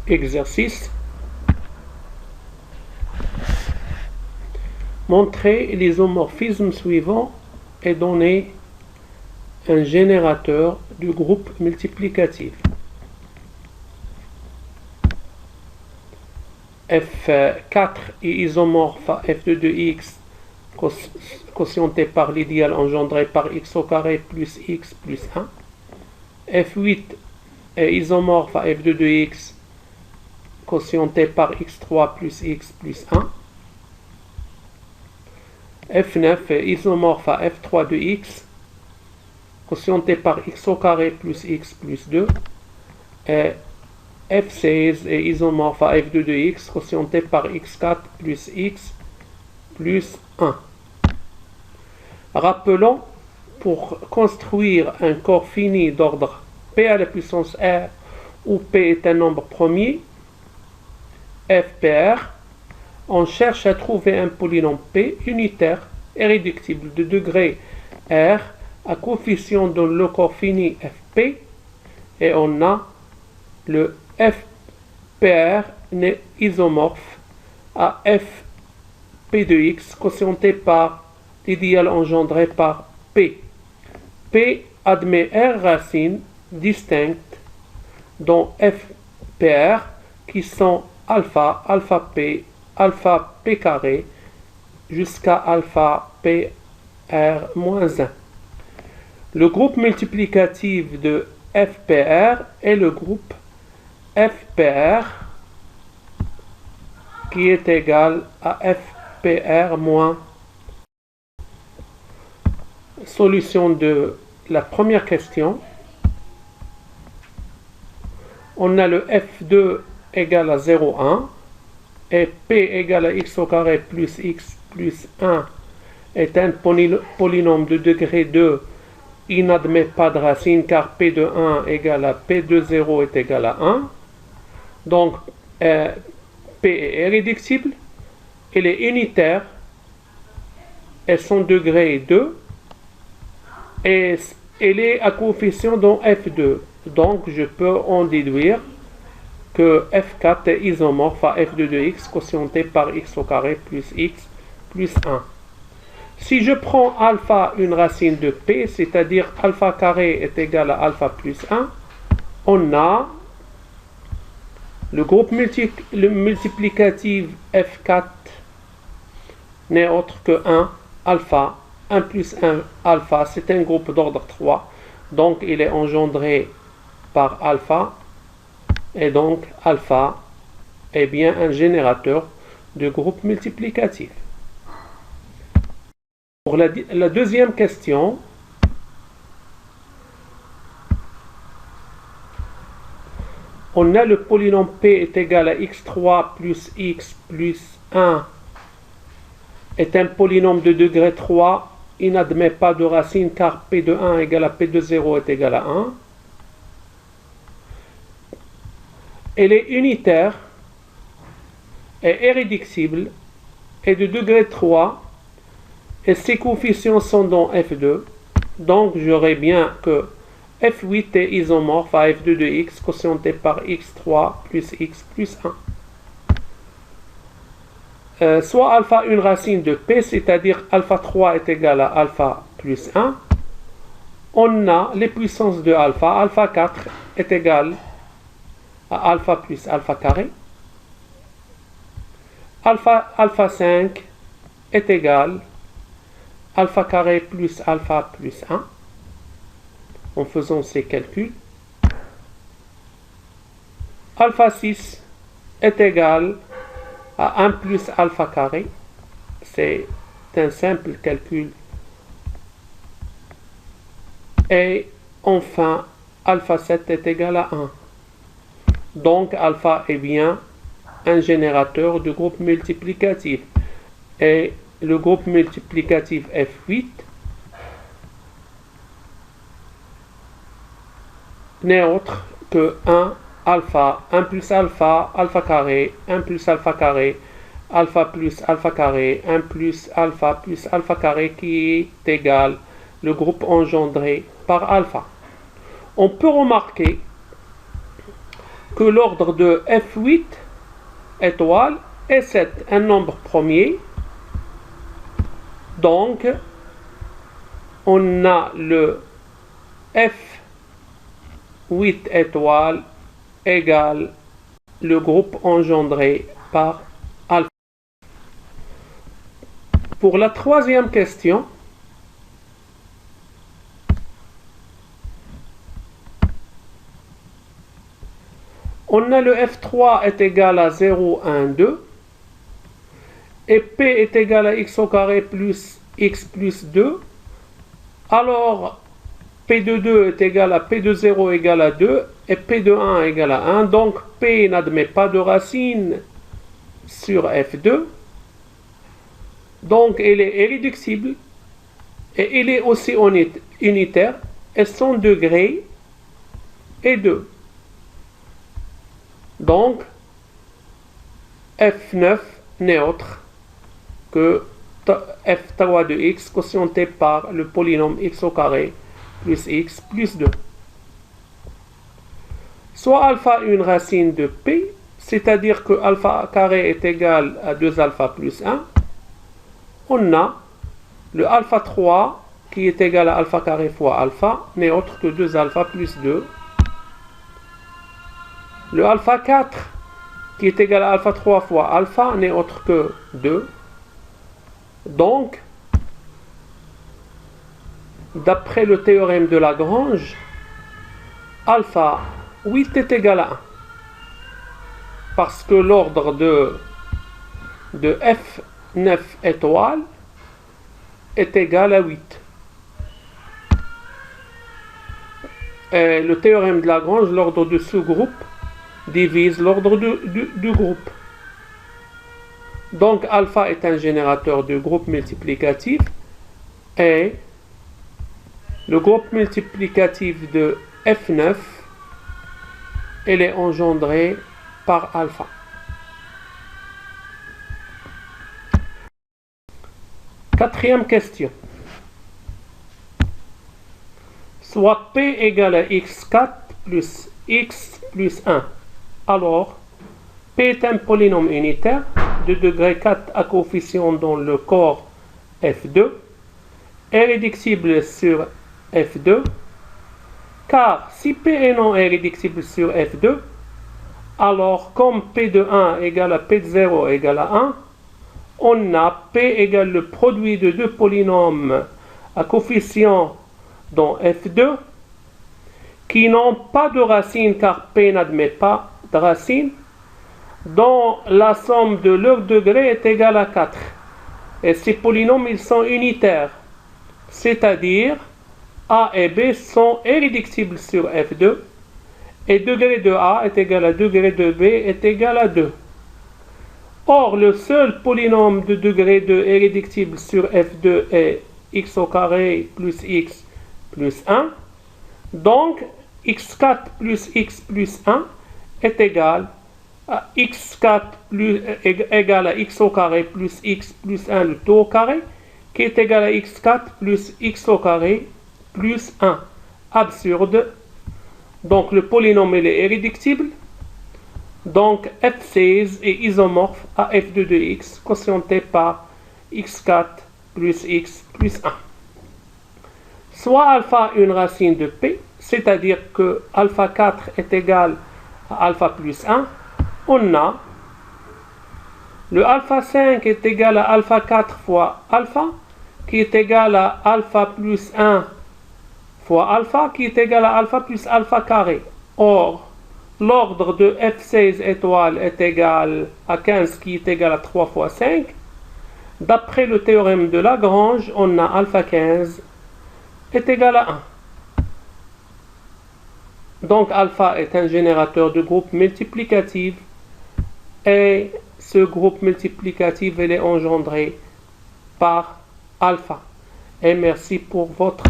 Exercice. Montrez l'isomorphisme suivant et donnez un générateur du groupe multiplicatif. F4 est isomorphe à F2 de x quotienté par l'idéal engendré par x au carré plus x plus 1. F8 est isomorphe à F2 de x quotienté par x3 plus x plus 1. F9 est isomorphe à F3 de x quotienté par x au carré plus x plus 2. Et F16 est isomorphe à F2 de x quotienté par x4 plus x plus 1. Rappelons, pour construire un corps fini d'ordre p à la puissance r, où p est un nombre premier, fpr, on cherche à trouver un polynôme p unitaire et réductible de degré r à coefficient dans le corps fini fp, et on a le fpr n'est isomorphe à fp de x quotienté par l'idéal engendré par p. P admet r racines distinctes dont fpr qui sont alpha, alpha p carré jusqu'à alpha pr moins 1. Le groupe multiplicatif de fpr est le groupe fpr qui est égal à fpr moins. Solution de la première question. On a le f2 égale à 0,1 et p égale à x au carré plus x plus 1 est un polynôme de degré 2. Il n'admet pas de racine car p de 1 égale à p de 0 est égal à 1. Donc p est irréductible, il est unitaire et son degré est 2 et il est à coefficient dans f2. Donc je peux en déduire que f4 est isomorphe à f2 de x quotienté par x au carré plus x plus 1. Si je prends alpha une racine de p, c'est-à-dire alpha carré est égal à alpha plus 1, on a le groupe multiplicatif f4 n'est autre que 1 alpha. 1 plus 1 alpha, c'est un groupe d'ordre 3, donc il est engendré par alpha, et donc alpha est bien un générateur de groupe multiplicatif. Pour la deuxième question, on a le polynôme p est égal à x3 plus x plus 1 est un polynôme de degré 3. Il n'admet pas de racine car p de 1 égale à p de 0 est égal à 1. Elle est unitaire et irréductible et de degré 3 et ses coefficients sont dans f2. Donc j'aurai bien que f8 est isomorphe à f2 de x quotienté par x3 plus x plus 1. Soit alpha une racine de p, c'est-à-dire alpha 3 est égal à alpha plus 1. On a les puissances de alpha. Alpha 4 est égal à alpha plus alpha carré. Alpha 5 est égal à alpha carré plus alpha plus 1. En faisant ces calculs. Alpha 6 est égal à 1 plus alpha carré. C'est un simple calcul. Et enfin, alpha 7 est égal à 1. Donc alpha est bien un générateur de groupe multiplicatif. Et le groupe multiplicatif F8 n'est autre que 1 alpha, 1 plus alpha, alpha carré, 1 plus alpha carré, alpha plus alpha carré, 1 plus alpha carré qui est égal le groupe engendré par alpha. On peut remarquer que l'ordre de F8 étoile est 7, un nombre premier. Donc, on a le F8 étoile égale le groupe engendré par alpha. Pour la troisième question, on a le F3 est égal à 0, 1, 2 et P est égal à x au carré plus x plus 2. Alors, P de 2 est égal à P de 0 égale à 2 et P de 1 égale à 1. Donc, P n'admet pas de racine sur F2. Donc, elle est irréductible et elle est aussi unitaire et son degré est 2. Donc, F9 n'est autre que F3 de x quotienté par le polynôme x au carré plus x plus 2. Soit alpha une racine de p, c'est-à-dire que alpha carré est égal à 2 alpha plus 1. On a le alpha 3 qui est égal à alpha carré fois alpha, n'est autre que 2 alpha plus 2. Le alpha 4 qui est égal à alpha 3 fois alpha n'est autre que 2. Donc, d'après le théorème de Lagrange, alpha 8 est égal à 1. Parce que l'ordre de F9 étoile est égal à 8. Et le théorème de Lagrange, l'ordre de sous-groupe divise l'ordre du groupe. Donc alpha est un générateur de groupe multiplicatif et le groupe multiplicatif de F9 elle est engendré par alpha. Quatrième question. Soit P égale à x4 plus x plus 1. Alors, P est un polynôme unitaire de degré 4 à coefficient dans le corps F2, irréductible sur F2, car si P est non irréductible sur F2, alors comme P de 1 égale à P de 0 égale à 1, on a P égale le produit de deux polynômes à coefficient dans F2 qui n'ont pas de racine car P n'admet pas de racine, dont la somme de leur degré est égale à 4. Et ces polynômes, ils sont unitaires, c'est-à-dire A et B sont irréductibles sur F2, et degré de A est égal à degré de B est égal à 2. Or, le seul polynôme de degré de irréductible sur F2 est x au carré plus x plus 1. Donc, x4 plus x plus 1 est égal à x4 égal à x au carré plus x plus 1 le tout au carré, qui est égal à x4 plus x au carré plus 1. Absurde. Donc le polynôme est irréductible. Donc F16 est isomorphe à F2 de x, quotienté par x4 plus x plus 1. Soit alpha une racine de P, c'est-à-dire que alpha 4 est égal à alpha plus 1, on a le alpha 5 est égal à alpha 4 fois alpha, qui est égal à alpha plus 1 fois alpha, qui est égal à alpha plus alpha carré. Or, l'ordre de F16 étoile est égal à 15, qui est égal à 3 fois 5. D'après le théorème de Lagrange, on a alpha 15 est égal à 1. Donc alpha est un générateur de groupe multiplicatif et ce groupe multiplicatif il est engendré par alpha. Et merci pour votre